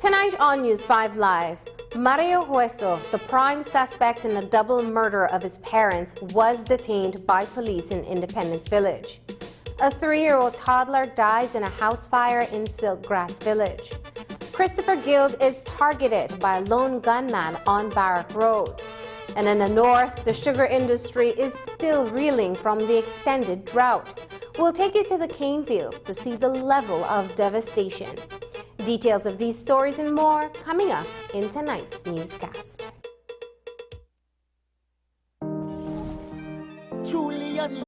Tonight on News 5 Live, Mario Hueso, the prime suspect in a double murder of his parents, was detained by police in Independence Village. A 3-year-old toddler dies in a house fire in Silkgrass Village. Christopher Gill is targeted by a lone gunman on Barrack Road. And in the north, the sugar industry is still reeling from the extended drought. We'll take you to the cane fields to see the level of devastation. Details of these stories and more coming up in tonight's newscast. Julian.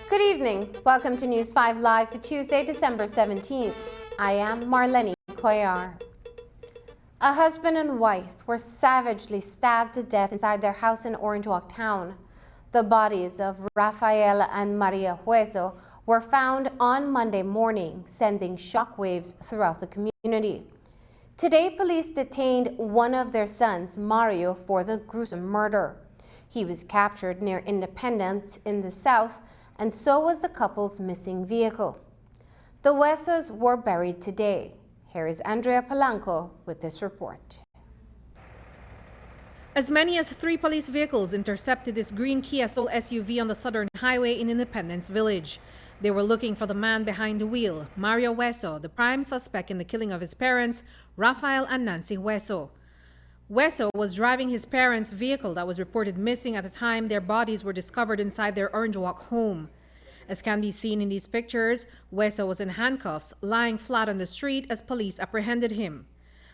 Good evening. Welcome to News 5 Live for Tuesday, December 17th. I am Marlene Koyar. A husband and wife were savagely stabbed to death inside their house in Orange Walk town. The bodies of Rafael and Maria Hueso were found on Monday morning, sending shockwaves throughout the community. Today, police detained one of their sons, Mario, for the gruesome murder. He was captured near Independence in the south, and so was the couple's missing vehicle. The Huesos were buried today. Here is Andrea Polanco with this report. As many as 3 police vehicles intercepted this green Kia Soul SUV on the southern highway in Independence Village. They were looking for the man behind the wheel, Mario Hueso, the prime suspect in the killing of his parents, Rafael and Nancy Hueso. Hueso was driving his parents' vehicle that was reported missing at the time their bodies were discovered inside their Orange Walk home. As can be seen in these pictures, Hueso was in handcuffs, lying flat on the street as police apprehended him.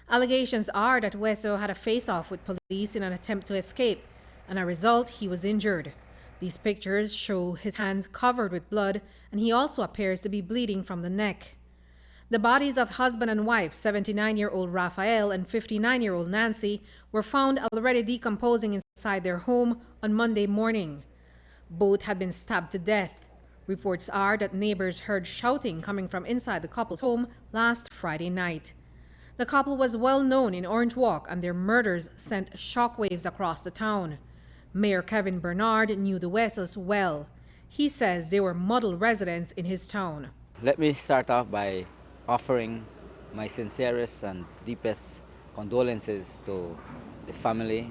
Allegations are that Hueso had a face-off with police in an attempt to escape, and as a result, he was injured. These pictures show his hands covered with blood, and he also appears to be bleeding from the neck. The bodies of husband and wife, 79-year-old Rafael and 59-year-old Nancy, were found already decomposing inside their home on Monday morning. Both had been stabbed to death. Reports are that neighbors heard shouting coming from inside the couple's home last Friday night. The couple was well known in Orange Walk, and their murders sent shockwaves across the town. Mayor Kevin Bernard knew the Huesos well. He says they were model residents in his town. Let me start off by offering my sincerest and deepest condolences to the family,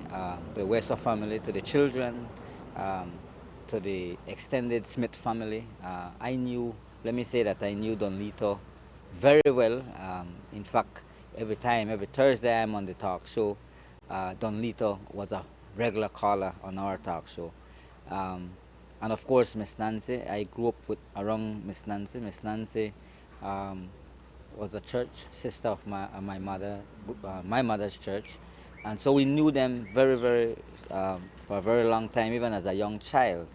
the Hueso family, to the children, to the extended Smith family. Let me say that I knew Don Lito very well. In fact, every Thursday I'm on the talk show, Don Lito was a regular caller on our talk show. And of course, Miss Nancy, I grew up around Miss Nancy. Miss Nancy was a church sister of my mother's church, and so we knew them very for a very long time, even as a young child.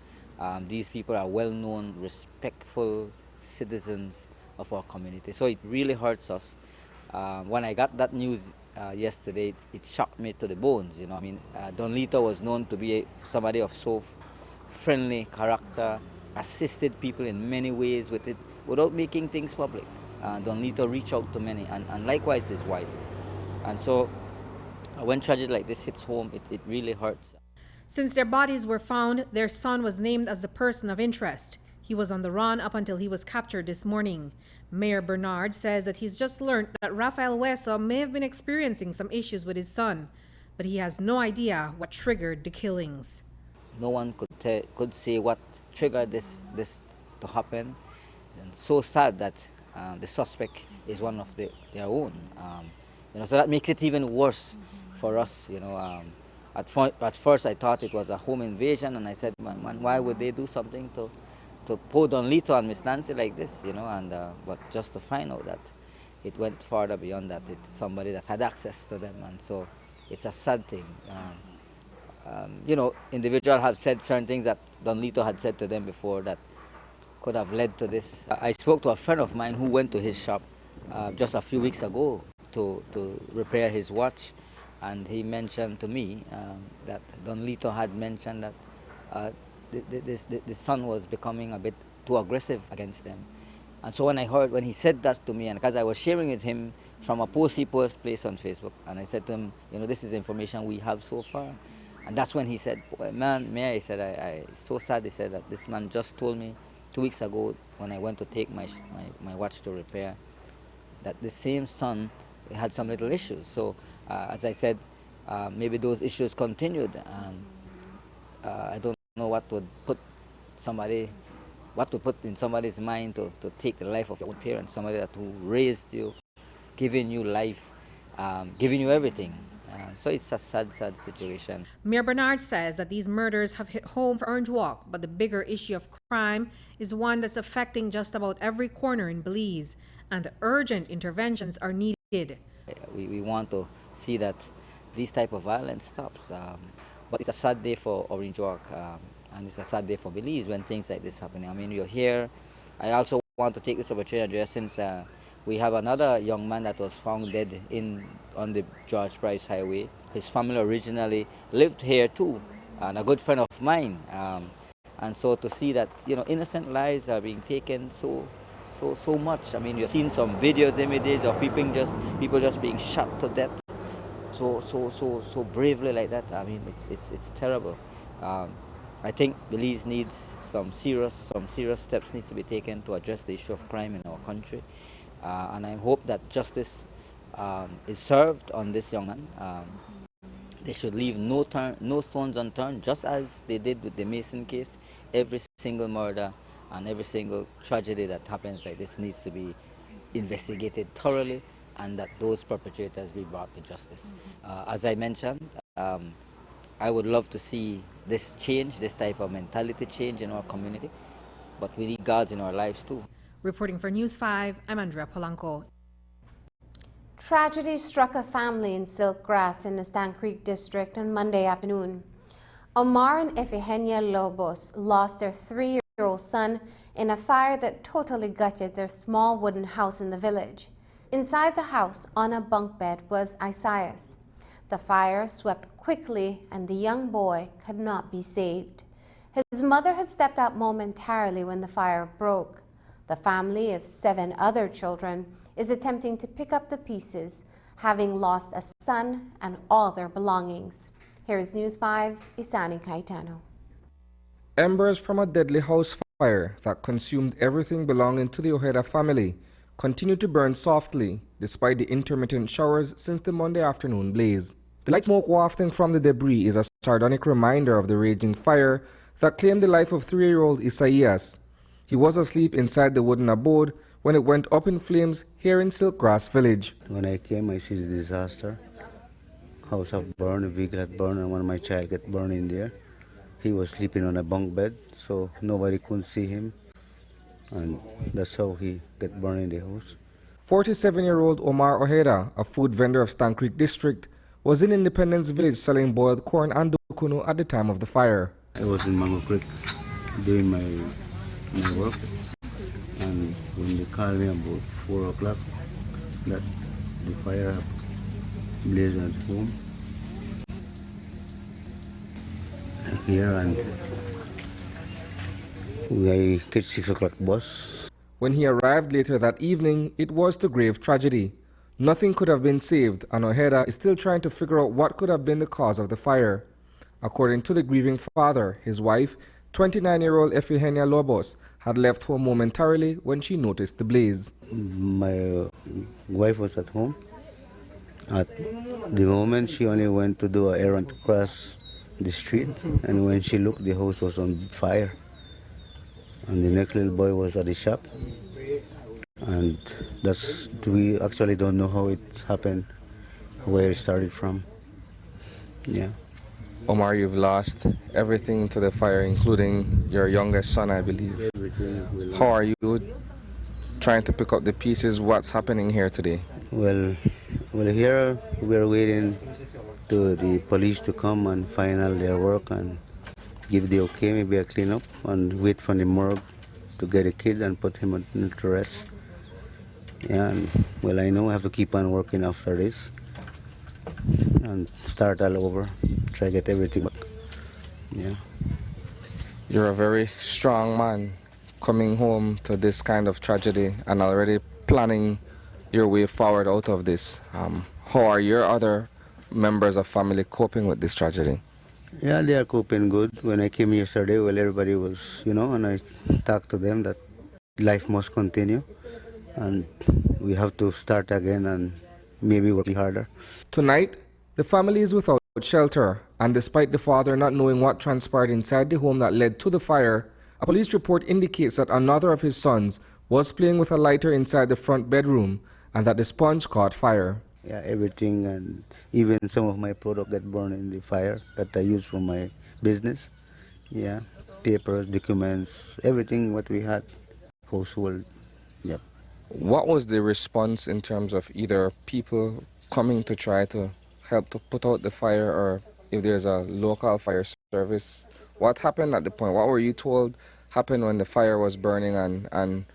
These people are well-known, respectful citizens of our community. So it really hurts us. When I got that news yesterday, it shocked me to the bones. I mean, Don Lito was known to be somebody of so friendly character, assisted people in many ways with it, without making things public. Don Lito reached out to many, and likewise his wife. And so when tragedy like this hits home, it really hurts. Since their bodies were found, their son was named as the person of interest. He was on the run up until he was captured this morning. Mayor Bernard says that he's just learned that Rafael Hueso may have been experiencing some issues with his son, but he has no idea what triggered the killings. No one could say what triggered this to happen. And so sad that the suspect is one of their own. So that makes it even worse for us. At first I thought it was a home invasion, and I said, man, why would they do something to put Don Lito and Miss Nancy like this? But just to find out that it went farther beyond that. It's somebody that had access to them, and so it's a sad thing. Individuals have said certain things that Don Lito had said to them before that could have led to this. I spoke to a friend of mine who went to his shop just a few weeks ago to repair his watch, and he mentioned to me that Don Lito had mentioned that the son was becoming a bit too aggressive against them. And so when he said that to me, and because I was sharing with him from a post he placed on Facebook, and I said to him, this is information we have so far. And that's when he said, man, Mayor, he said, I so sad. He said that this man just told me 2 weeks ago when I went to take my watch to repair that the same son had some little issues. So as I said, maybe those issues continued, and I don't know what would put in somebody's mind to take the life of your own parents, somebody who raised you, giving you life, giving you everything. So it's a sad situation. Mayor Bernard says that these murders have hit home for Orange Walk, but the bigger issue of crime is one that's affecting just about every corner in Belize, and urgent interventions are needed. We want to see that this type of violence stops. But it's a sad day for Orange Walk. and it's a sad day for Belize when things like this happen. I mean, you're here. I also want to take this opportunity to address, since we have another young man that was found dead on the George Price Highway. His family originally lived here too, and a good friend of mine. And so to see that, you know, innocent lives are being taken so much. I mean, you've seen some videos, images of people just being shot to death so bravely like that. I mean, it's terrible. I think Belize needs some serious steps needs to be taken to address the issue of crime in our country, and I hope that justice is served on this young man. They should leave no stones unturned, just as they did with the Mason case. Every single murder and every single tragedy that happens like this needs to be investigated thoroughly, and that those perpetrators be brought to justice. As I mentioned, I would love to see this change, this type of mentality change in our community, but we need guards in our lives too. Reporting for News 5, I'm Andrea Polanco. Tragedy struck a family in Silkgrass in the Stan Creek district on Monday afternoon. Omar and Efigenia Lobos lost their 3-year-old son in a fire that totally gutted their small wooden house in the village. Inside the house, on a bunk bed, was Isaias. The fire swept quickly and the young boy could not be saved. His mother had stepped out momentarily when the fire broke. The family of 7 other children is attempting to pick up the pieces, having lost a son and all their belongings. Here is News 5's Isani Caetano. Embers from a deadly house fire that consumed everything belonging to the Ojeda family continue to burn softly despite the intermittent showers since the Monday afternoon blaze. The light smoke wafting from the debris is a sardonic reminder of the raging fire that claimed the life of 3-year-old Isaias. He was asleep inside the wooden abode when it went up in flames here in Silkgrass village. When I came, I see the disaster. House have burned, a vehicle had burned, and one of my child get burned in there. He was sleeping on a bunk bed, so nobody could see him, and that's how he get burned in the house. 47-year-old Omar Ojeda, a food vendor of Stan Creek district, was in Independence Village selling boiled corn and dukunu at the time of the fire. I was in Mango Creek doing my work, and when they called me about 4 o'clock that the fire blazed at home here, and I catch 6 o'clock bus. When he arrived later that evening, it was to grave tragedy. Nothing could have been saved, and Ojeda is still trying to figure out what could have been the cause of the fire. According to the grieving father, his wife, 29-year-old Efigenia Lobos, had left home momentarily when she noticed the blaze. My wife was at home. At the moment, she only went to do an errand across the street, and when she looked, the house was on fire. And the next little boy was at the shop. And we actually don't know how it happened, where it started from. Yeah. Omar, you've lost everything to the fire, including your youngest son, I believe. Everything. How are you trying to pick up the pieces? What's happening here today? Well, here we're waiting to the police to come and final their work and give the okay, maybe a cleanup, and wait for the morgue to get a kid and put him to rest. Yeah, and well, I know I have to keep on working after this and start all over, try to get everything back. Yeah. You're a very strong man coming home to this kind of tragedy and already planning your way forward out of this. How are your other members of family coping with this tragedy? Yeah, they are coping good. When I came yesterday, well, everybody was, and I talked to them that life must continue and we have to start again and maybe work harder. Tonight, the family is without shelter, and despite the father not knowing what transpired inside the home that led to the fire, a police report indicates that another of his sons was playing with a lighter inside the front bedroom and that the sponge caught fire. Yeah, everything, and even some of my product got burned in the fire that I use for my business. Yeah, papers, documents, everything what we had, household. Yep. What was the response in terms of either people coming to try to help to put out the fire, or if there's a local fire service What happened at the point? What were you told happened when the fire was burning and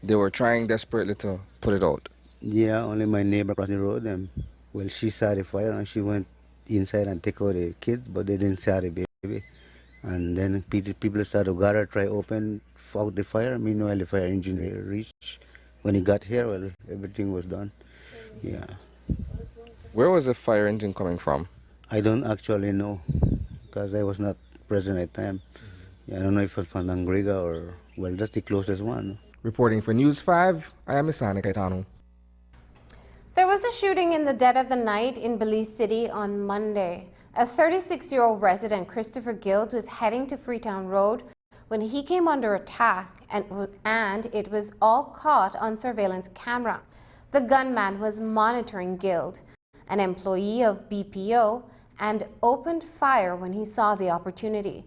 they were trying desperately to put it out? Yeah, only my neighbor across the road. Well, she saw the fire and she went inside and take out the kids, but they didn't see the baby. And then people started to gather, try open out the fire. Meanwhile, the fire engine reached. When he got here, well, everything was done. Yeah. Where was the fire engine coming from? I don't actually know because I was not present at the time. Yeah, I don't know if it was from Angriga or, well, that's the closest one. Reporting for News 5, I am Isani Kaitano. There was a shooting in the dead of the night in Belize City on Monday. A 36-year-old resident, Christopher Gill, was heading to Freetown Road when he came under attack, and it was all caught on surveillance camera. The gunman was monitoring Gill, an employee of BPO, and opened fire when he saw the opportunity.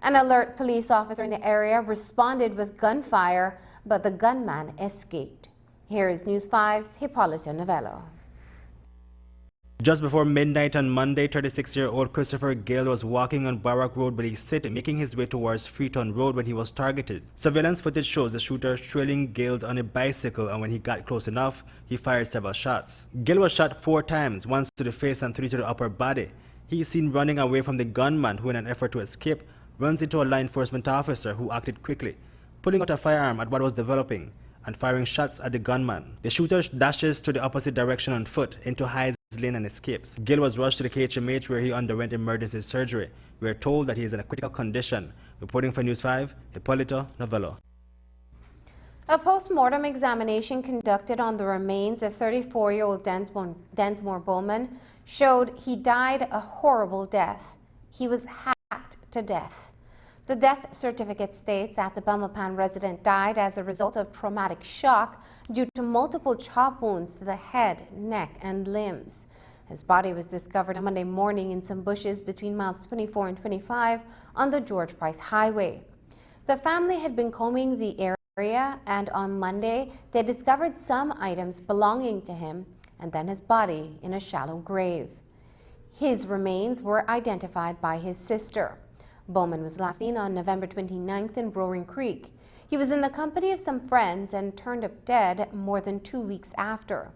An alert police officer in the area responded with gunfire, but the gunman escaped. Here is News 5's Hipólito Novello. Just before midnight on Monday, 36-year-old Christopher Gill was walking on Barrack Road, Belize City, making his way towards Freetown Road when he was targeted. Surveillance footage shows the shooter trailing Gill on a bicycle, and when he got close enough, he fired several shots. Gill was shot 4 times, once to the face and 3 to the upper body. He is seen running away from the gunman, who in an effort to escape, runs into a law enforcement officer who acted quickly, pulling out a firearm at what was developing and firing shots at the gunman. The shooter dashes to the opposite direction on foot into Hyde's Lane and escapes. Gill was rushed to the KHMH where he underwent emergency surgery. We are told that he is in a critical condition. Reporting for News 5, Hipólito Novello. A post-mortem examination conducted on the remains of 34-year-old Densmore Bowman showed he died a horrible death. He was hacked to death. The death certificate states that the Belmopan resident died as a result of traumatic shock due to multiple chop wounds to the head, neck, and limbs. His body was discovered on Monday morning in some bushes between miles 24 and 25 on the George Price Highway. The family had been combing the area, and on Monday they discovered some items belonging to him and then his body in a shallow grave. His remains were identified by his sister. Bowman was last seen on November 29th in Roaring Creek. He was in the company of some friends and turned up dead more than 2 weeks after.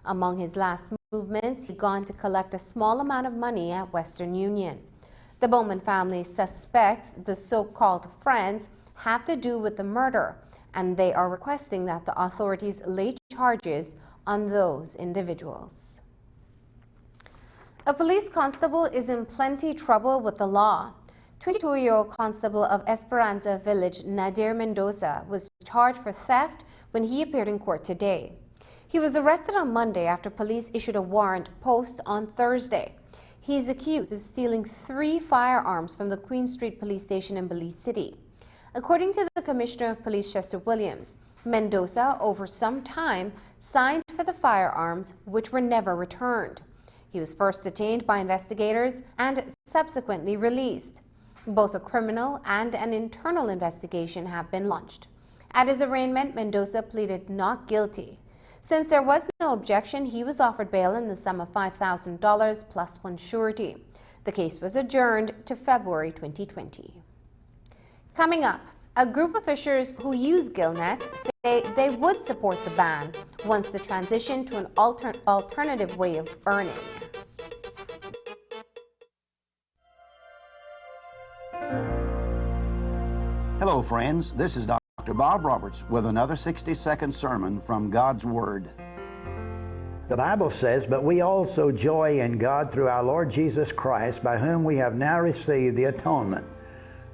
Among his last movements, he'd gone to collect a small amount of money at Western Union. The Bowman family suspects the so-called friends have to do with the murder, and they are requesting that the authorities lay charges on those individuals. A police constable is in plenty trouble with the law. 22-year-old constable of Esperanza Village, Nadir Mendoza, was charged for theft when he appeared in court today. He was arrested on Monday after police issued a warrant post on Thursday. He is accused of stealing 3 firearms from the Queen Street Police Station in Belize City. According to the Commissioner of Police, Chester Williams, Mendoza, over some time, signed for the firearms, which were never returned. He was first detained by investigators and subsequently released. Both a criminal and an internal investigation have been launched. At his arraignment, Mendoza pleaded not guilty. Since there was no objection, he was offered bail in the sum of $5,000 plus 1 surety. The case was adjourned to February 2020. Coming up, a group of fishers who use gill nets say they would support the ban once the transition to an alternative way of earning. Hello, friends. This is Dr. Bob Roberts with another 60-second sermon from God's Word. The Bible says, "But we also joy in God through our Lord Jesus Christ, by whom we have now received the atonement."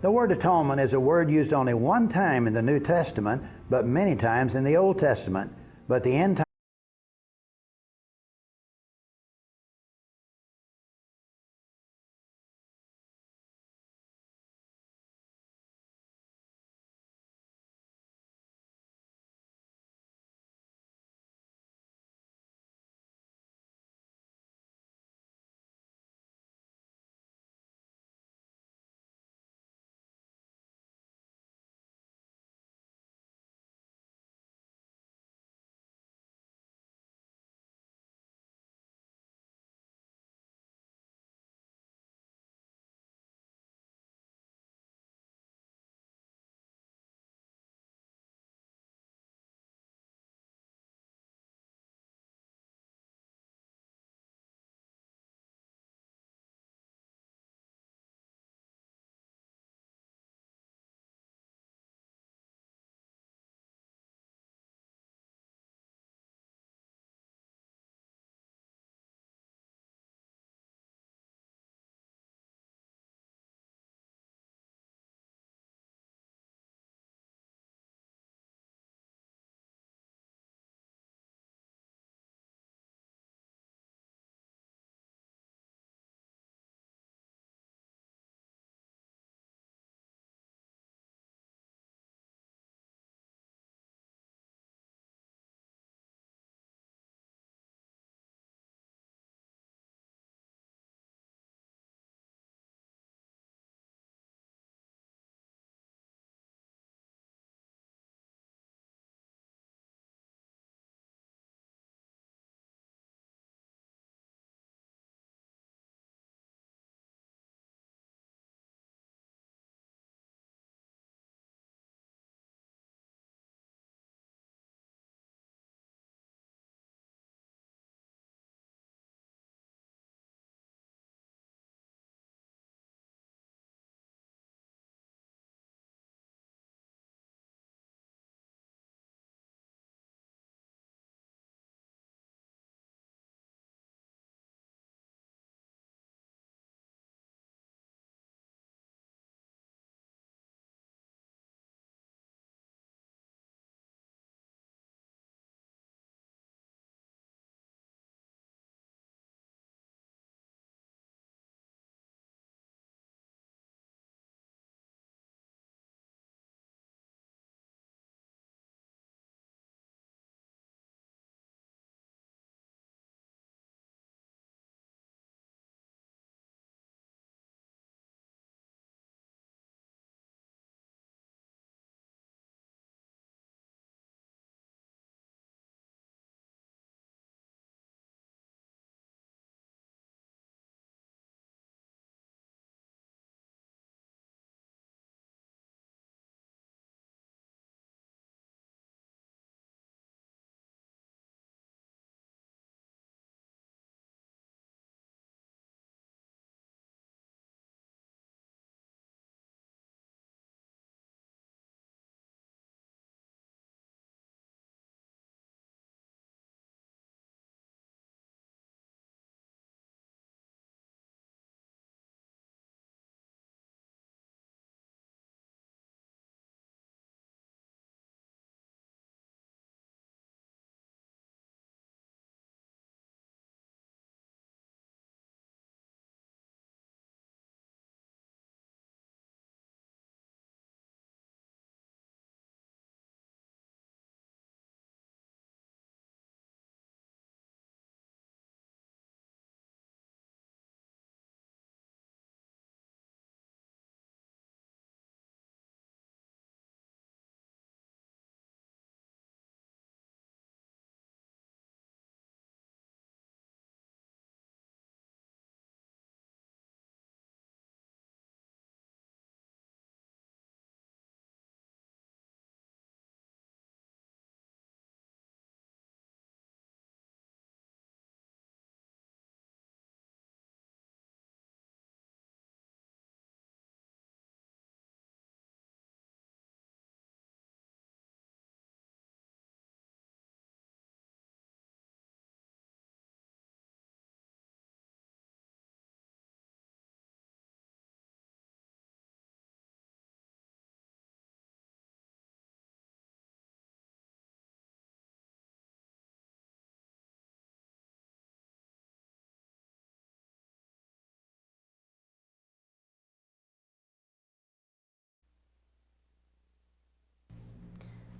The word atonement is a word used only one time in the New Testament, but many times in the Old Testament. But the end time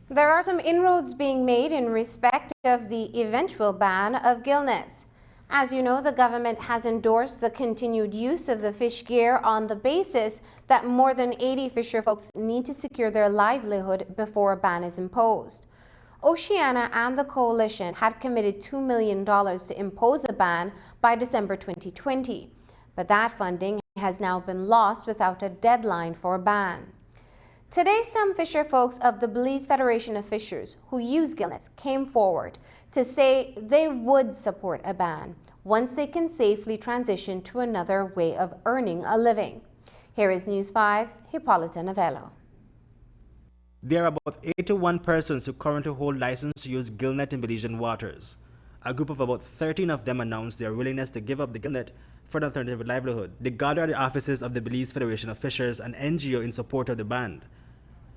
There are some inroads being made in respect of the eventual ban of gill nets. As you know, the government has endorsed the continued use of the fish gear on the basis that more than 80 fisher folks need to secure their livelihood before a ban is imposed. Oceana and the coalition had committed $2 million to impose a ban by December 2020, but that funding has now been lost without a deadline for a ban. Today, some fisher folks of the Belize Federation of Fishers who use gill nets came forward to say they would support a ban once they can safely transition to another way of earning a living. Here is News 5's Hippolyta Novello. There are about 81 persons who currently hold license to use gillnet in Belizean waters. A group of about 13 of them announced their willingness to give up the gillnet for an alternative livelihood. They gathered at the offices of the Belize Federation of Fishers, an NGO in support of the ban.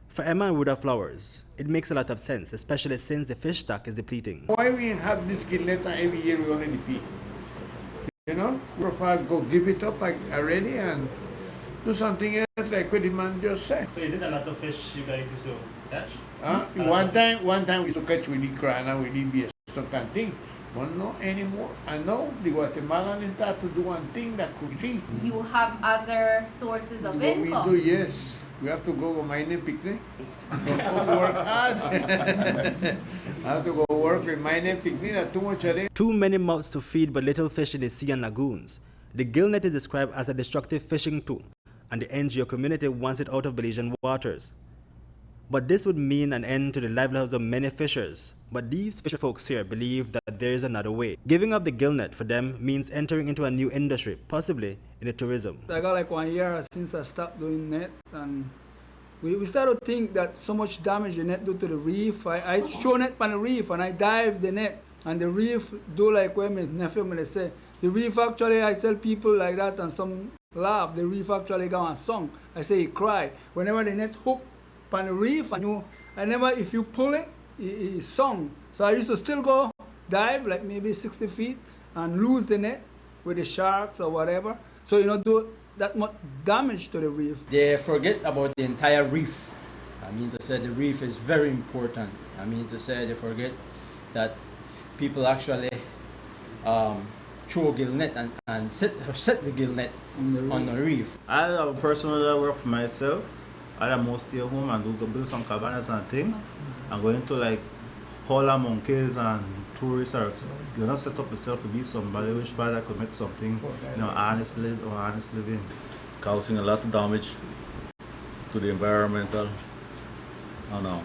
For Emma and Ruda Flowers, it makes a lot of sense, especially since the fish stock is depleting. Why we have this gillnet and every year we only deplete? You know, we're probably go give it up already and do something else like what the man just said. So is it a lot of fish you guys used to catch? One time we used to catch with the crana, with the beer, some kind of thing. But not anymore. I know the Guatemalan is that to do one thing that could see. You have other sources of income? We do, yes. We have to go mine and picnic. Work hard. I have to go work with mine and picnic. Not too much of it. Too many mouths to feed but little fish in the sea and lagoons. The gillnet is described as a destructive fishing tool, and the NGO community wants it out of Belizean waters. But this would mean an end to the livelihoods of many fishers. But these fisher folks here believe that there is another way. Giving up the gillnet for them means entering into a new industry, possibly in the tourism. I got like 1 year since I stopped doing net, and we started to think that so much damage the net do to the reef. I throw net on the reef and I dive the net, and the reef do like when my nephew may say. The reef actually, I tell people like that and some laugh, the reef actually go and song. I say he cry. Whenever the net hook on the reef, and if you pull it, it sung. So I used to still go dive like maybe 60 feet and lose the net with the sharks or whatever. So do that much damage to the reef. They forget about the entire reef. I mean to say the reef is very important. I mean to say they forget that people actually throw gill net and set the gill net on the reef. I have a person that work for myself. I most stay home and do build some cabanas and thing. I'm going to like holler monkeys and tourists or set up yourself to be somebody which I could make something honest living. Causing a lot of damage to the environmental, and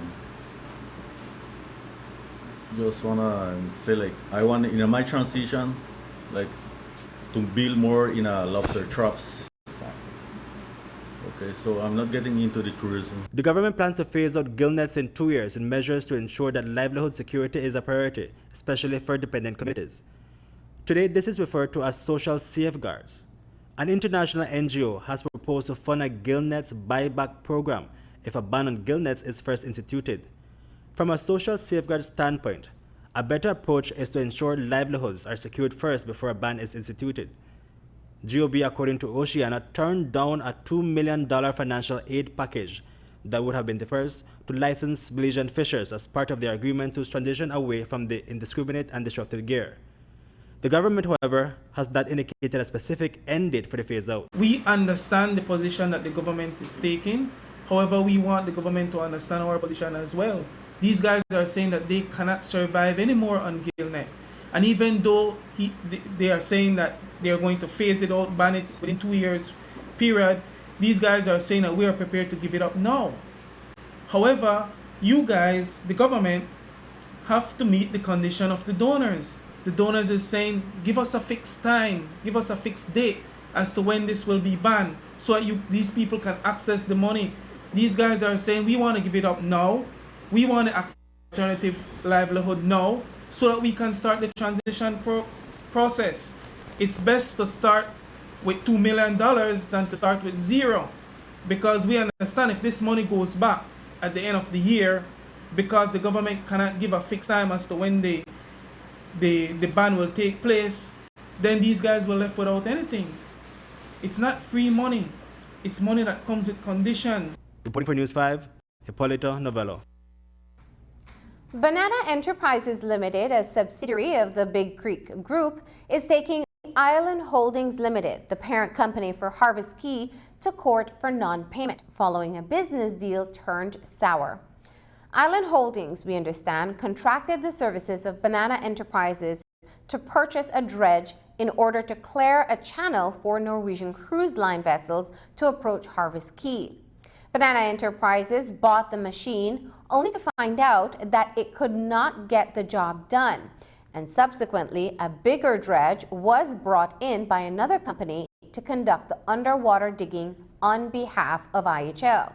just wanna say like I want in my transition like to build more in a lobster traps. Okay, so I'm not getting into the tourism. The government plans to phase out gill nets in 2 years in measures to ensure that livelihood security is a priority, especially for dependent communities. Today, this is referred to as social safeguards. An international NGO has proposed to fund a gill nets buyback program if a ban on gill nets is first instituted. From a social safeguard standpoint, a better approach is to ensure livelihoods are secured first before a ban is instituted. GOB, according to Oceana, turned down a $2 million financial aid package that would have been the first to license Belizean fishers as part of their agreement to transition away from the indiscriminate and destructive gear. The government, however, has not indicated a specific end date for the phase-out. We understand the position that the government is taking. However, we want the government to understand our position as well. These guys are saying that they cannot survive anymore on gill net. And even though they are saying that they are going to phase it out, ban it within 2 years period, these guys are saying that we are prepared to give it up now. However, you guys, the government, have to meet the condition of the donors. The donors is saying, give us a fixed time, give us a fixed date as to when this will be banned, so that these people can access the money. These guys are saying, we want to give it up now. We want to access alternative livelihood now, so that we can start the transition process. It's best to start with $2 million than to start with zero, because we understand if this money goes back at the end of the year, because the government cannot give a fixed time as to when the ban will take place, then these guys will left without anything. It's not free money. It's money that comes with conditions. Reporting for News 5, Hippolyta Novello. Banana Enterprises Limited, a subsidiary of the Big Creek Group, is taking Island Holdings Limited, the parent company for Harvest Key, to court for non-payment following a business deal turned sour. Island Holdings, we understand, contracted the services of Banana Enterprises to purchase a dredge in order to clear a channel for Norwegian cruise line vessels to approach Harvest Key. Banana Enterprises bought the machine only to find out that it could not get the job done, and subsequently a bigger dredge was brought in by another company to conduct the underwater digging on behalf of IHL.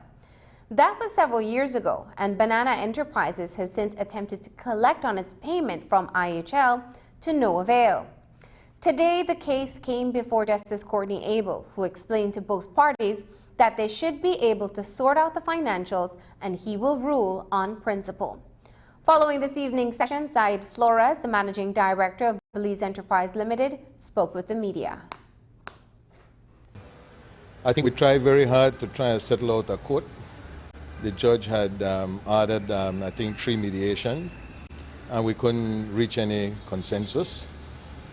That was several years ago, and Banana Enterprises has since attempted to collect on its payment from IHL to no avail. Today, the case came before Justice Courtney Abel, who explained to both parties that they should be able to sort out the financials and he will rule on principle. Following this evening's session, Said Flores, the managing director of Belize Enterprise Limited, spoke with the media. I think we tried very hard to try and settle out a court. The judge had ordered, I think, 3 mediations, and we couldn't reach any consensus.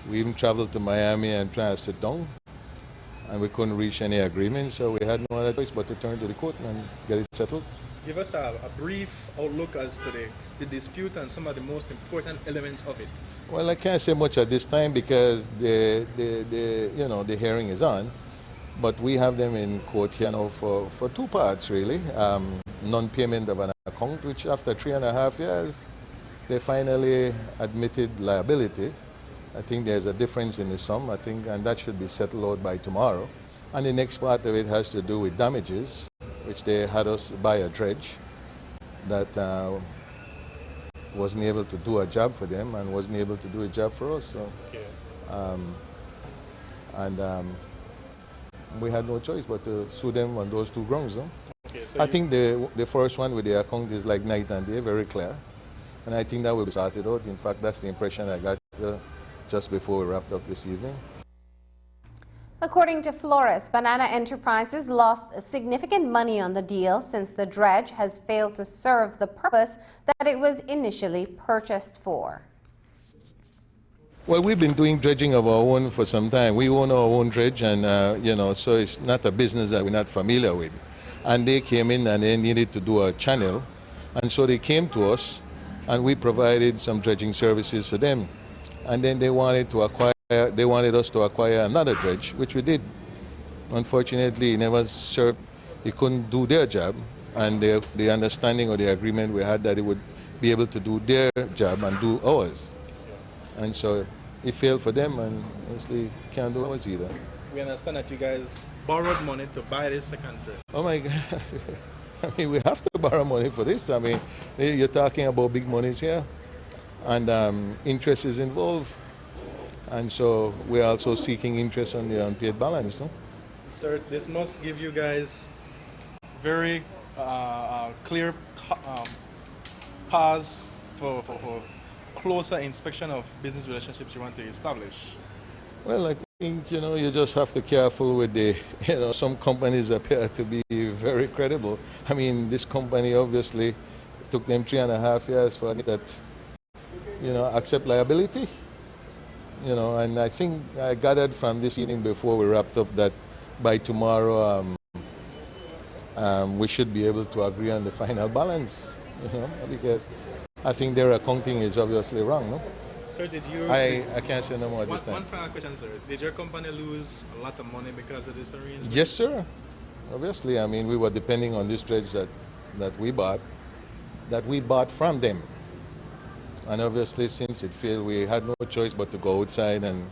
We even traveled to Miami and tried to sit down, and we couldn't reach any agreement, so we had no other choice but to turn to the court and get it settled. Give us a brief outlook as to the dispute and some of the most important elements of it. Well, I can't say much at this time because the hearing is on, but we have them in court here now for 2 parts really. Non-payment of an account, which after 3.5 years, they finally admitted liability. I think there's a difference in the sum, I think, and that should be settled out by tomorrow. And the next part of it has to do with damages, which they had us buy a dredge that wasn't able to do a job for them and wasn't able to do a job for us. So, we had no choice but to sue them on those 2 grounds. No? Okay, so I think the first one with the account is like night and day, very clear. And I think that will be sorted out. In fact, that's the impression I got just before we wrapped up this evening. According to Flores, Banana Enterprises lost significant money on the deal since the dredge has failed to serve the purpose that it was initially purchased for. Well, we've been doing dredging of our own for some time. We own our own dredge, and so it's not a business that we're not familiar with. And they came in and they needed to do a channel, and so they came to us, and we provided some dredging services for them. And then they wanted us to acquire another dredge, which we did. Unfortunately, it never served. It couldn't do their job, and the understanding or the agreement we had that it would be able to do their job and do ours. And so it failed for them, and honestly can't do ours either. We understand that you guys borrowed money to buy this second dredge. Oh my God. I mean, we have to borrow money for this. I mean, you're talking about big monies here, and interest is involved. And so we're also seeking interest on the unpaid balance. No? Sir, this must give you guys very clear paths for closer inspection of business relationships you want to establish. Well, I think, you just have to be careful with some companies appear to be very credible. I mean, this company obviously took them 3.5 years for that, accept liability. And I think I gathered from this evening before we wrapped up that by tomorrow we should be able to agree on the final balance, because I think their accounting is obviously wrong, no? Sir, did you... I can't say no more at this time. One final question, sir. Did your company lose a lot of money because of this arrangement? Yes, sir. Obviously, I mean, we were depending on this dredge that we bought from them. And obviously, since it failed, we had no choice but to go outside and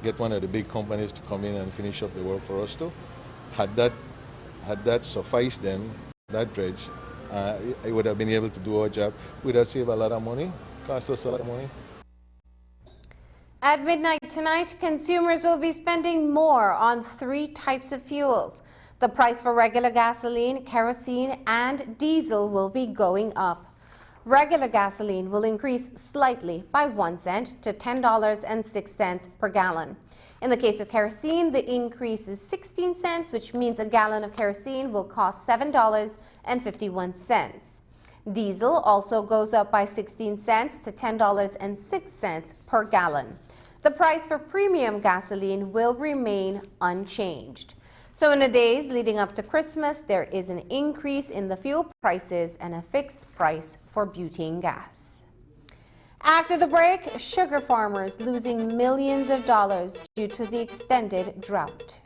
get one of the big companies to come in and finish up the work for us too. Had that sufficed them, that dredge, it would have been able to do our job. We'd have saved a lot of money, cost us a lot of money. At midnight tonight, consumers will be spending more on 3 types of fuels. The price for regular gasoline, kerosene, and diesel will be going up. Regular gasoline will increase slightly by 1 cent to $10.06 per gallon. In the case of kerosene, the increase is 16 cents, which means a gallon of kerosene will cost $7.51. Diesel also goes up by 16 cents to $10.06 per gallon. The price for premium gasoline will remain unchanged. So in the days leading up to Christmas, there is an increase in the fuel prices and a fixed price for butane gas. After the break, sugar farmers losing millions of dollars due to the extended drought.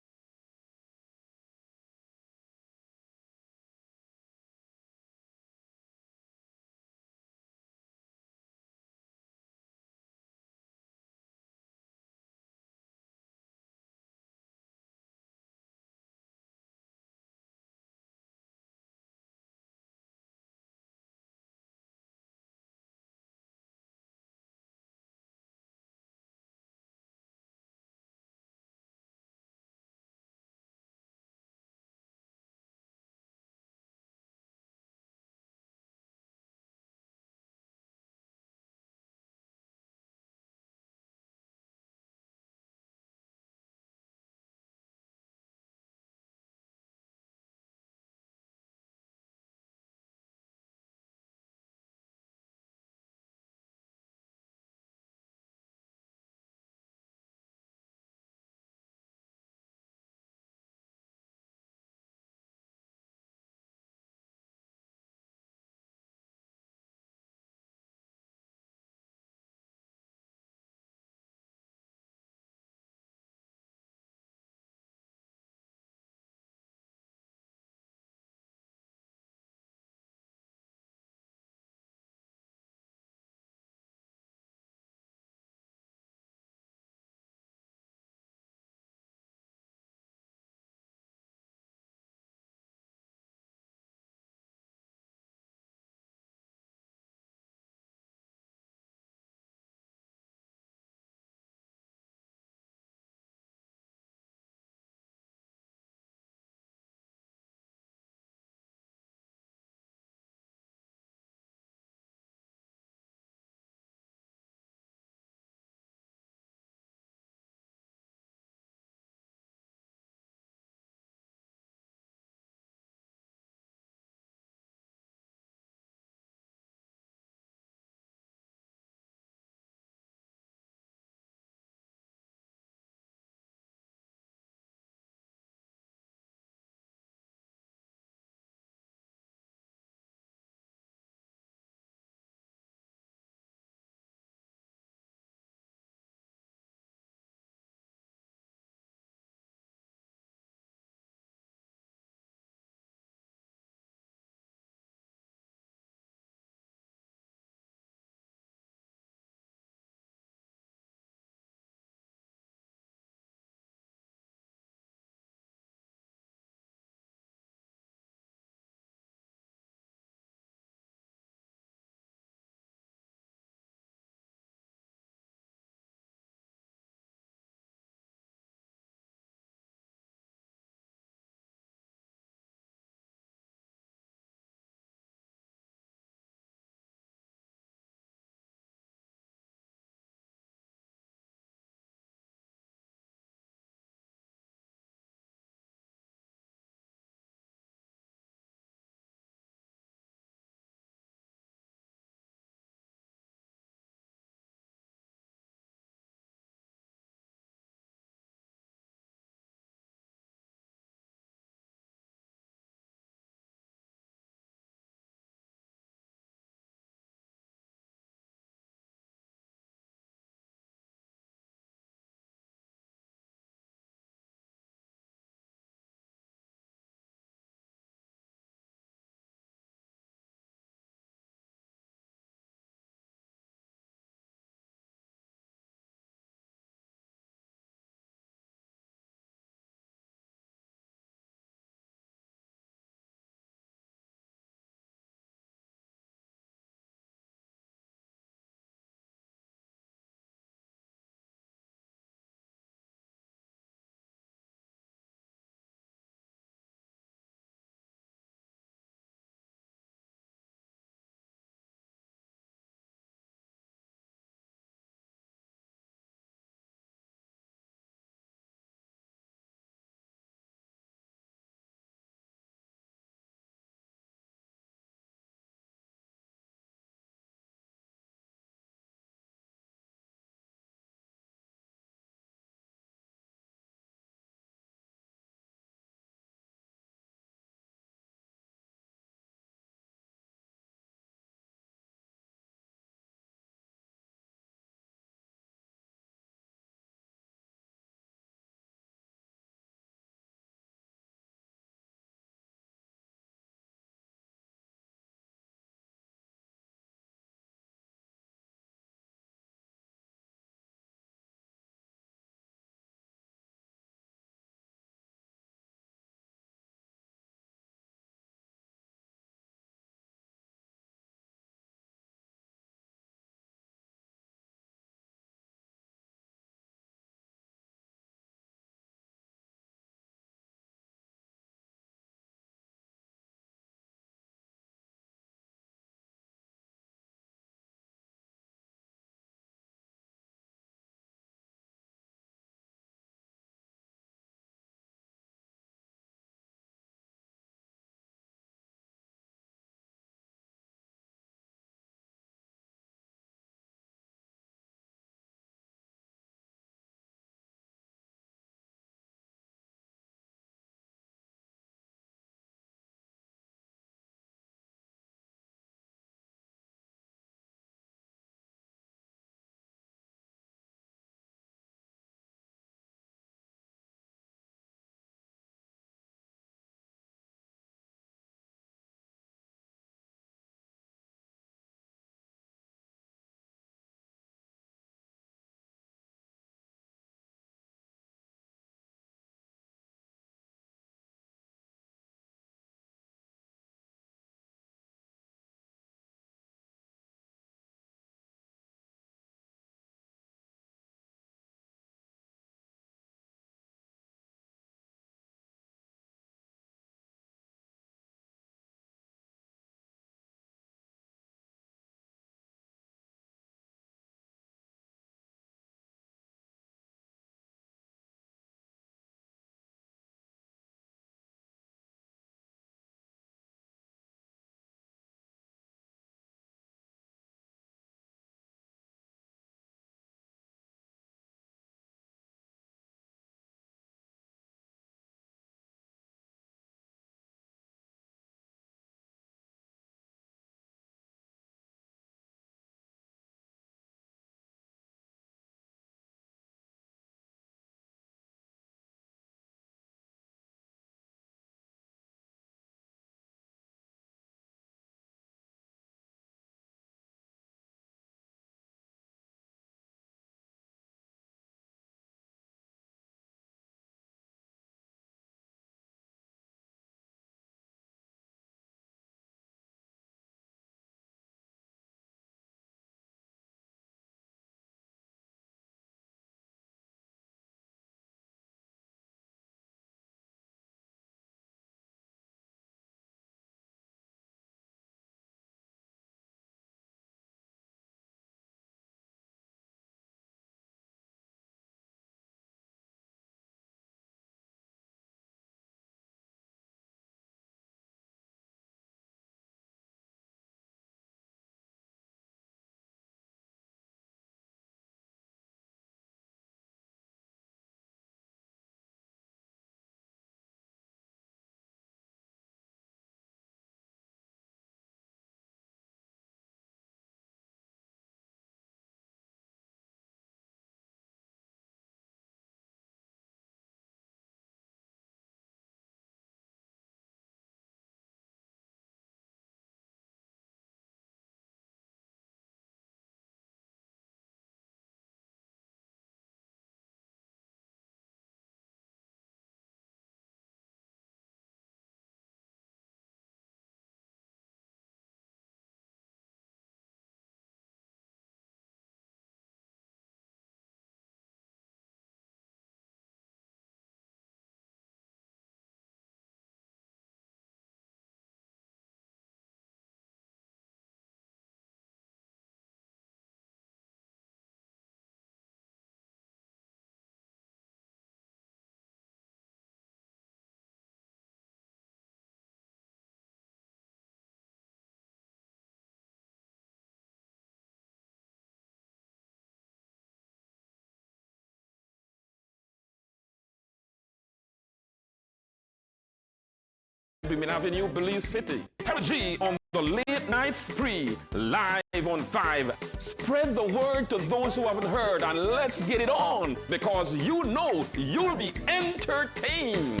Blooming Avenue, Belize City. Terry G on the late night spree, live on 5. Spread the word to those who haven't heard, and let's get it on, because you know you'll be entertained.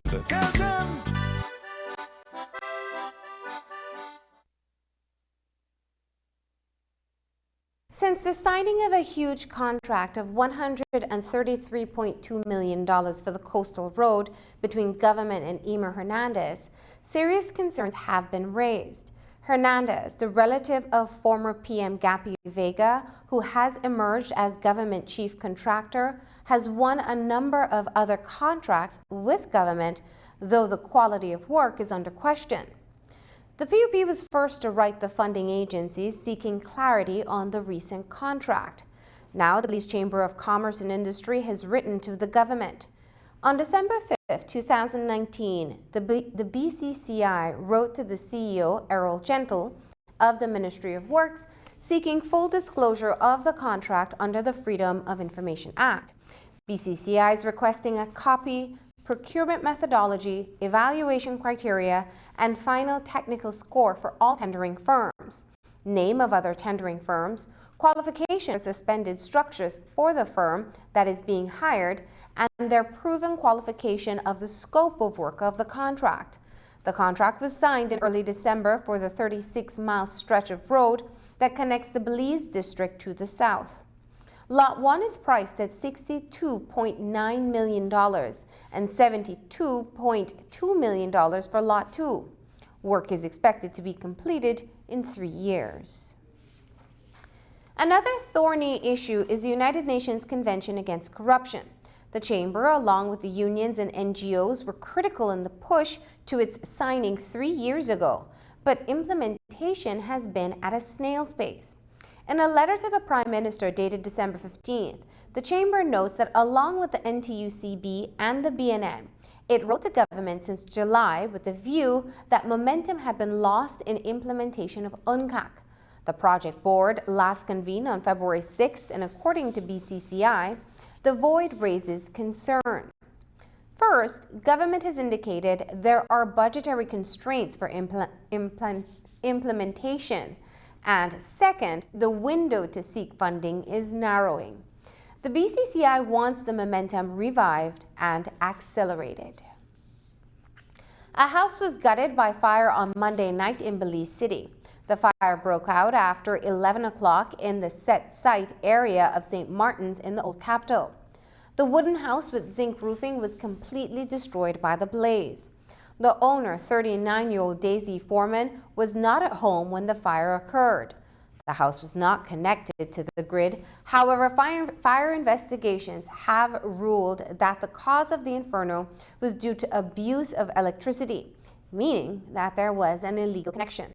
Since the signing of a huge contract of $133.2 million for the coastal road between government and Emer Hernandez, serious concerns have been raised. Hernandez, the relative of former PM Gappy Vega, who has emerged as government chief contractor, has won a number of other contracts with government, though the quality of work is under question. The PUP was first to write the funding agencies seeking clarity on the recent contract. Now, the Belize Chamber of Commerce and Industry has written to the government. On December 5, 2019, the BCCI wrote to the CEO, Errol Gentle, of the Ministry of Works, seeking full disclosure of the contract under the Freedom of Information Act. BCCI is requesting a copy, procurement methodology, evaluation criteria, and final technical score for all tendering firms, name of other tendering firms, qualifications, suspended structures for the firm that is being hired, and their proven qualification of the scope of work of the contract. The contract was signed in early December for the 36-mile stretch of road that connects the Belize district to the south. Lot 1 is priced at $62.9 million and $72.2 million for Lot 2. Work is expected to be completed in 3 years. Another thorny issue is the United Nations Convention Against Corruption. The Chamber, along with the unions and NGOs, were critical in the push to its signing 3 years ago, but implementation has been at a snail's pace. In a letter to the Prime Minister dated December 15th, the Chamber notes that along with the NTUCB and the BNN, it wrote to government since July with the view that momentum had been lost in implementation of UNCAC. The project board last convened on February 6th, and according to BCCI, the void raises concern. First, government has indicated there are budgetary constraints for implementation. And second, the window to seek funding is narrowing. The BCCI wants the momentum revived and accelerated. A house was gutted by fire on Monday night in Belize City. The fire broke out after 11 o'clock in the set site area of St. Martin's in the Old Capital. The wooden house with zinc roofing was completely destroyed by the blaze. The owner, 39-year-old Daisy Foreman, was not at home when the fire occurred. The house was not connected to the grid. However, fire investigations have ruled that the cause of the inferno was due to abuse of electricity, meaning that there was an illegal connection.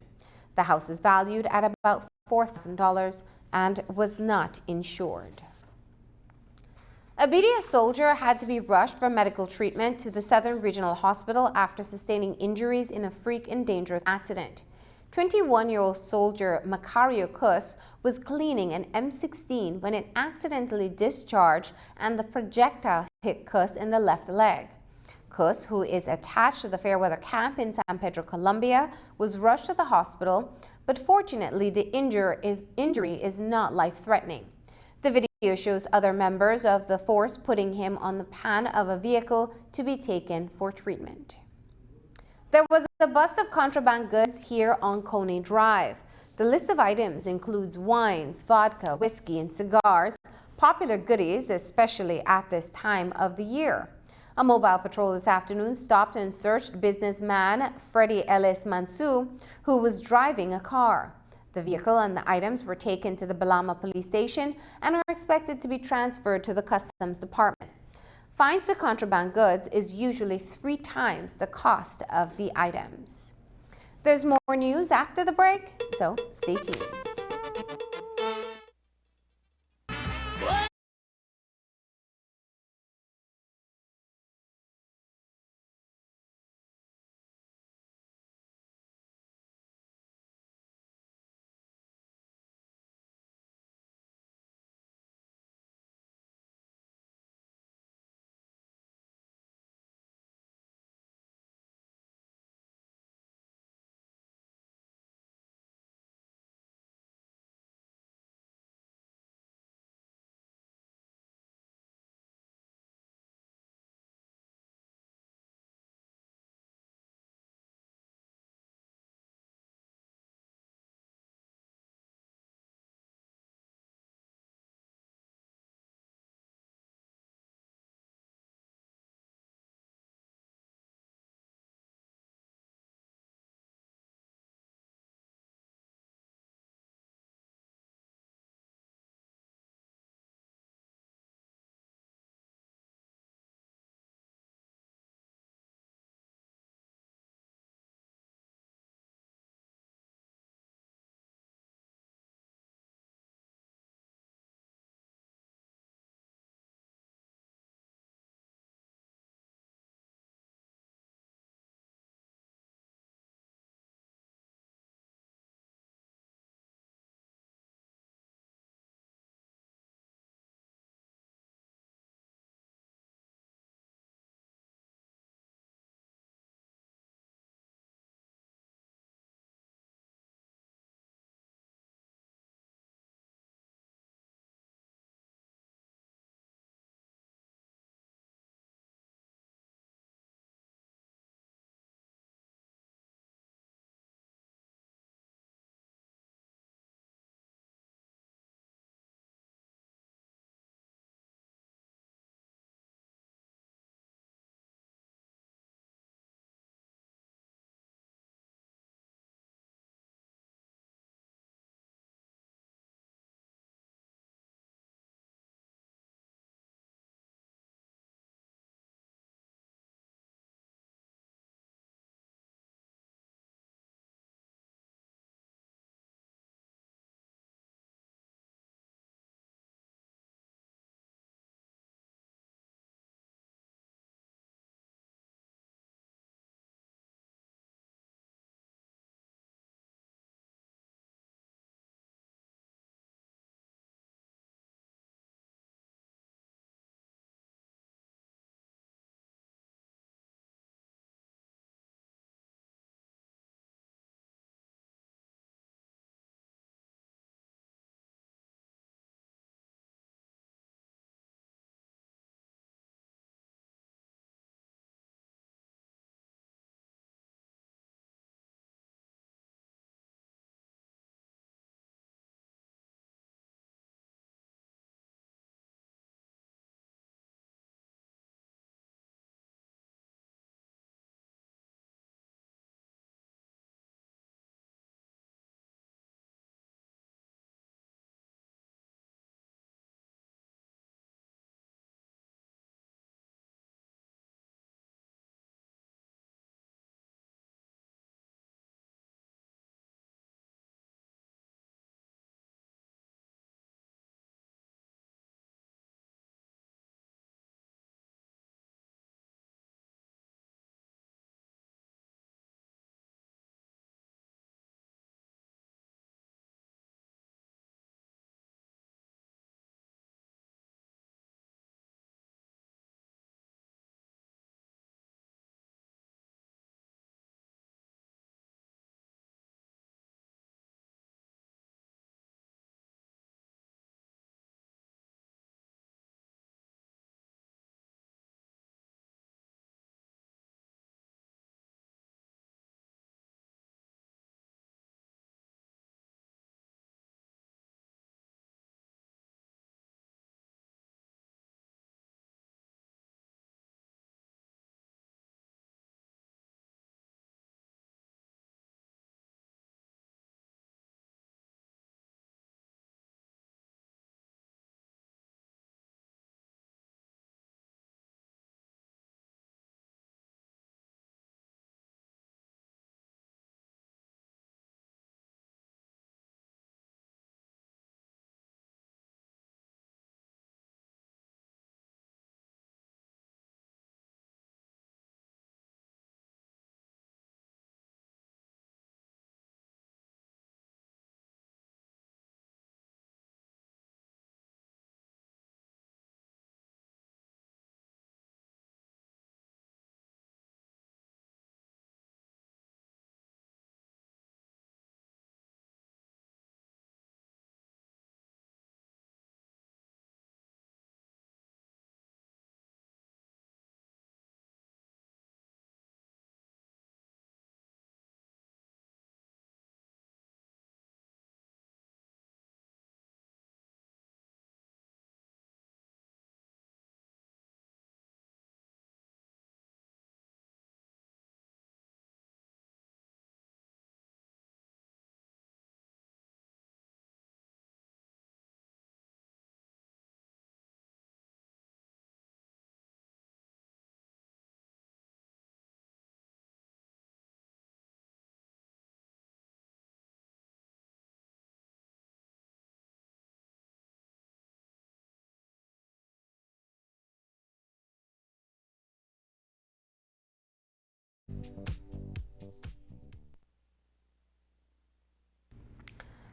The house is valued at about $4,000 and was not insured. A BDS soldier had to be rushed for medical treatment to the Southern Regional Hospital after sustaining injuries in a freak and dangerous accident. 21-year-old soldier Macario Cus was cleaning an M16 when it accidentally discharged and the projectile hit Cus in the left leg. Cus, who is attached to the Fairweather camp in San Pedro, Colombia, was rushed to the hospital, but fortunately the injury is not life-threatening. The video shows other members of the force putting him on the pan of a vehicle to be taken for treatment. There was a bust of contraband goods here on Coney Drive. The list of items includes wines, vodka, whiskey, and cigars, popular goodies, especially at this time of the year. A mobile patrol this afternoon stopped and searched businessman Freddie Ellis Mansu, who was driving a car. The vehicle and the items were taken to the Balama police station and are expected to be transferred to the Customs Department. Fines for contraband goods is usually 3 times the cost of the items. There's more news after the break, so stay tuned.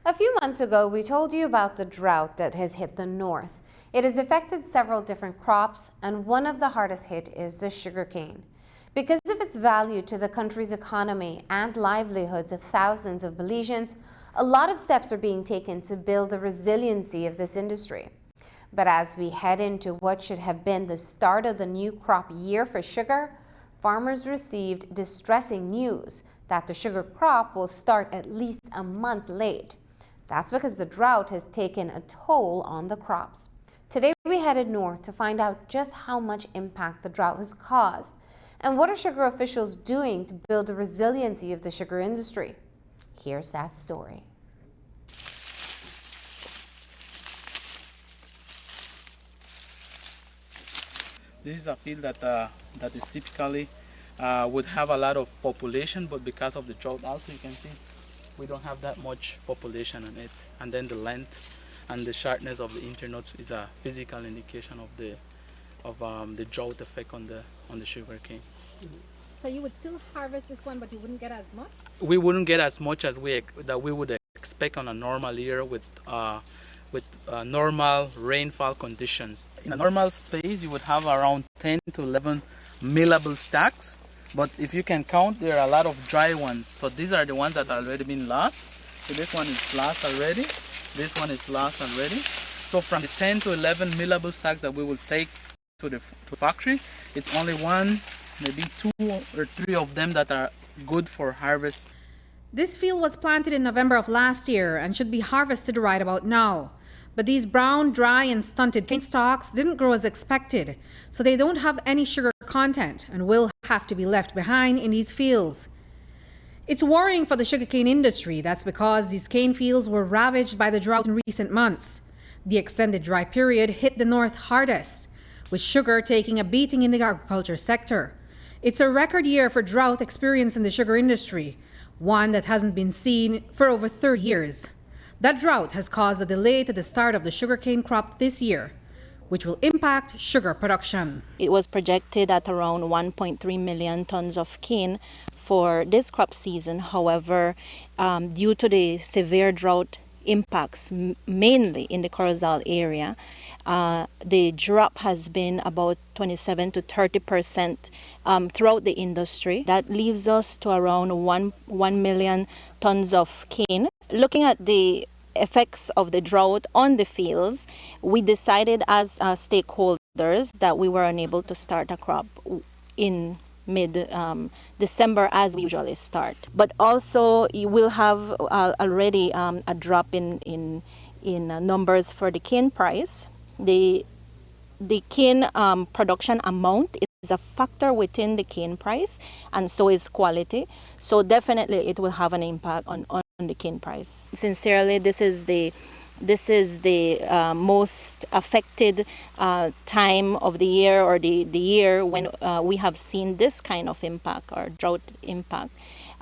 A few months ago, we told you about the drought that has hit the north. It has affected several different crops, and one of the hardest hit is the sugarcane. Because of its value to the country's economy and livelihoods of thousands of Belizeans, a lot of steps are being taken to build the resiliency of this industry. But as we head into what should have been the start of the new crop year for sugar, farmers received distressing news that the sugar crop will start at least a month late. That's because the drought has taken a toll on the crops. Today we headed north to find out just how much impact the drought has caused and what are sugar officials doing to build the resiliency of the sugar industry. Here's that story. This is a field that is typically would have a lot of population, but because of the drought also you can see we don't have that much population on it. And then the length and the sharpness of the internodes is a physical indication of the drought effect on the sugar cane. So you would still harvest this one, but you wouldn't get as much? We wouldn't get as much as we would expect on a normal year with normal rainfall conditions. In a normal space, you would have around 10 to 11 millable stacks. But if you can count, there are a lot of dry ones. So these are the ones that have already been lost. So this one is lost already. This one is lost already. So from the 10 to 11 millable stacks that we will take to the factory, it's only one, maybe 2 or 3 of them that are good for harvest. This field was planted in November of last year and should be harvested right about now. But these brown, dry, and stunted cane stalks didn't grow as expected, so they don't have any sugar content and will have to be left behind in these fields. It's worrying for the sugarcane industry. That's because these cane fields were ravaged by the drought in recent months. The extended dry period hit the north hardest, with sugar taking a beating in the agriculture sector. It's a record year for drought experience in the sugar industry, one that hasn't been seen for over 30 years. That drought has caused a delay to the start of the sugarcane crop this year, which will impact sugar production. It was projected at around 1.3 million tons of cane for this crop season. However, due to the severe drought impacts, mainly in the Corozal area, the drop has been about 27 to 30% throughout the industry. That leaves us to around 1 million tons of cane. Looking at the effects of the drought on the fields, we decided as stakeholders that we were unable to start a crop in mid-December as we usually start. But also you will have already a drop in numbers for the cane price. The cane production amount is a factor within the cane price, and so is quality. So definitely it will have an impact on the cane price. Sincerely, this is the most affected time of the year, or the year when we have seen this kind of impact or drought impact.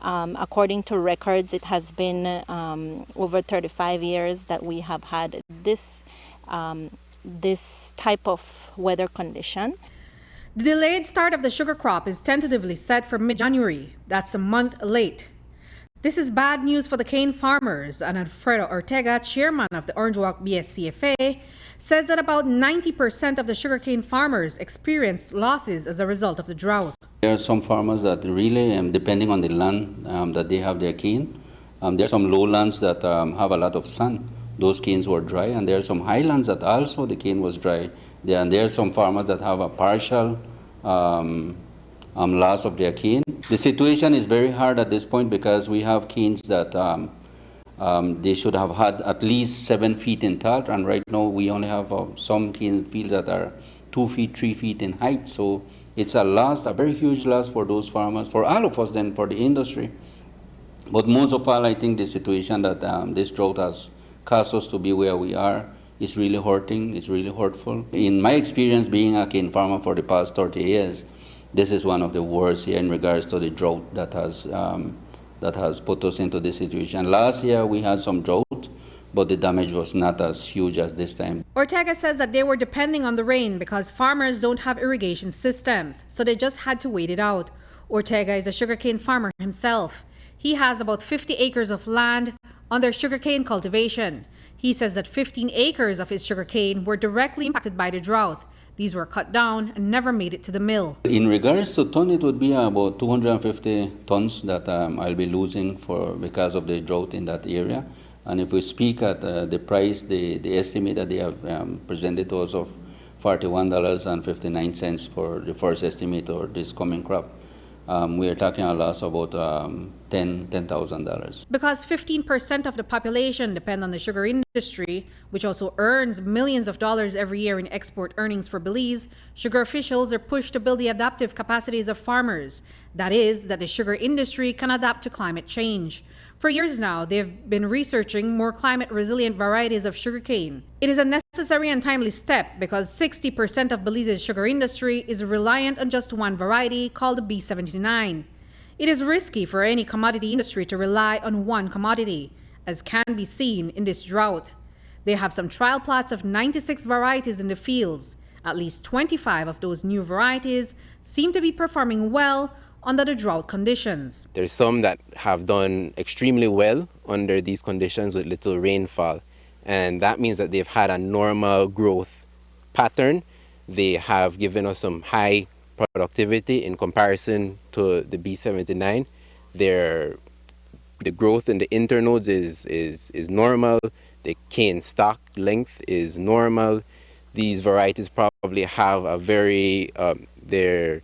According to records, it has been over 35 years that we have had this type of weather condition. The delayed start of the sugar crop is tentatively set for mid-January. That's a month late. This is bad news for the cane farmers, and Alfredo Ortega, chairman of the Orange Walk BSCFA, says that about 90% of the sugarcane farmers experienced losses as a result of the drought. There are some farmers that really, depending on the land that they have their cane, there are some lowlands that have a lot of sun. Those canes were dry, and there are some highlands that also the cane was dry. And there are some farmers that have a partial loss of their cane. The situation is very hard at this point because we have canes that they should have had at least 7 feet in tall, and right now we only have some cane fields that are 2 feet, 3 feet in height. So it's a loss, a very huge loss for those farmers, for all of us, then for the industry. But most of all, I think the situation that this drought has caused us to be where we are is really hurting, it's really hurtful. In my experience being a cane farmer for the past 30 years, this is one of the worst here in regards to the drought that has put us into this situation. Last year we had some drought, but the damage was not as huge as this time. Ortega says that they were depending on the rain because farmers don't have irrigation systems, so they just had to wait it out. Ortega is a sugarcane farmer himself. He has about 50 acres of land on their sugarcane cultivation. He says that 15 acres of his sugarcane were directly impacted by the drought. These were cut down and never made it to the mill. In regards to ton, it would be about 250 tons that I'll be losing because of the drought in that area. And if we speak at the price, the estimate that they have presented to us of $41.59 for the first estimate or this coming crop, we are talking a loss of about $10,000. Because 15% of the population depend on the sugar industry, which also earns millions of dollars every year in export earnings for Belize, sugar officials are pushed to build the adaptive capacities of farmers. That is, that the sugar industry can adapt to climate change. For years now, they've been researching more climate-resilient varieties of sugarcane. It is a necessary and timely step because 60% of Belize's sugar industry is reliant on just one variety called B79. It is risky for any commodity industry to rely on one commodity, as can be seen in this drought. They have some trial plots of 96 varieties in the fields. At least 25 of those new varieties seem to be performing well under the drought conditions. There's some that have done extremely well under these conditions with little rainfall, and that means that they've had a normal growth pattern. They have given us some high productivity in comparison to the B79. The growth in the internodes is normal. The cane stock length is normal. These varieties probably have a very their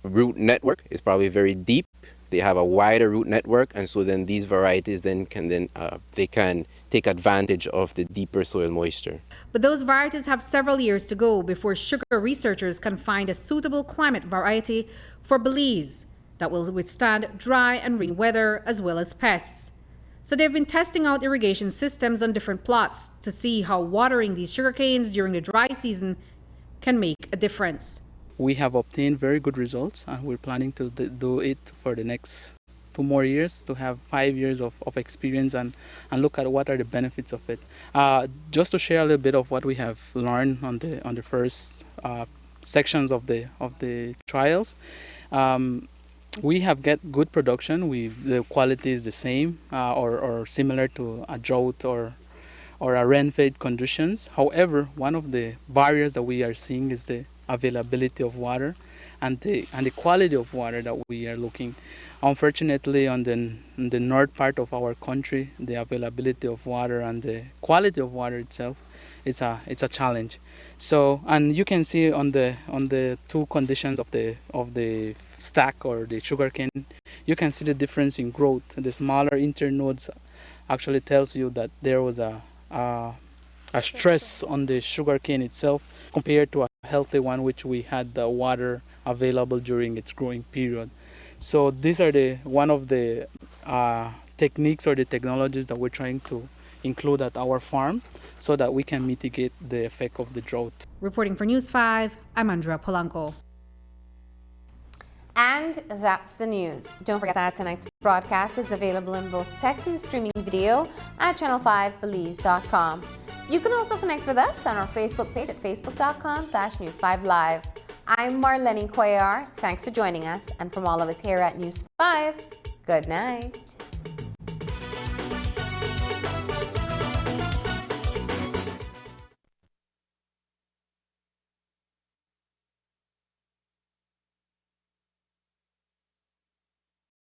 root network is probably very deep. They have a wider root network, and so then these varieties they can take advantage of the deeper soil moisture. But those varieties have several years to go before sugar researchers can find a suitable climate variety for Belize that will withstand dry and rainy weather as well as pests. So they've been testing out irrigation systems on different plots to see how watering these sugarcanes during the dry season can make a difference. We have obtained very good results, and we're planning to do it for the next 2 more years, to have 5 years of experience and look at what are the benefits of it. Just to share a little bit of what we have learned on the first sections of the trials. We have get good production. The quality is the same or similar to a drought or a rain-fed conditions. However, one of the barriers that we are seeing is the availability of water and the quality of water that we are looking. Unfortunately, on the north part of our country, the availability of water and the quality of water itself it's a challenge. So, and you can see on the two conditions of the stack or the sugarcane, you can see the difference in growth. The smaller internodes actually tells you that there was a stress on the sugarcane itself compared to a healthy one, which we had the water available during its growing period. So these are one of the techniques or the technologies that we're trying to include at our farm so that we can mitigate the effect of the drought. Reporting for News 5, I'm Andrea Polanco. And that's the news. Don't forget that tonight's broadcast is available in both text and streaming video at channel5belize.com. You can also connect with us on our Facebook page at facebook.com/News5Live. I'm Marlene Cuellar. Thanks for joining us. And from all of us here at News 5, good night.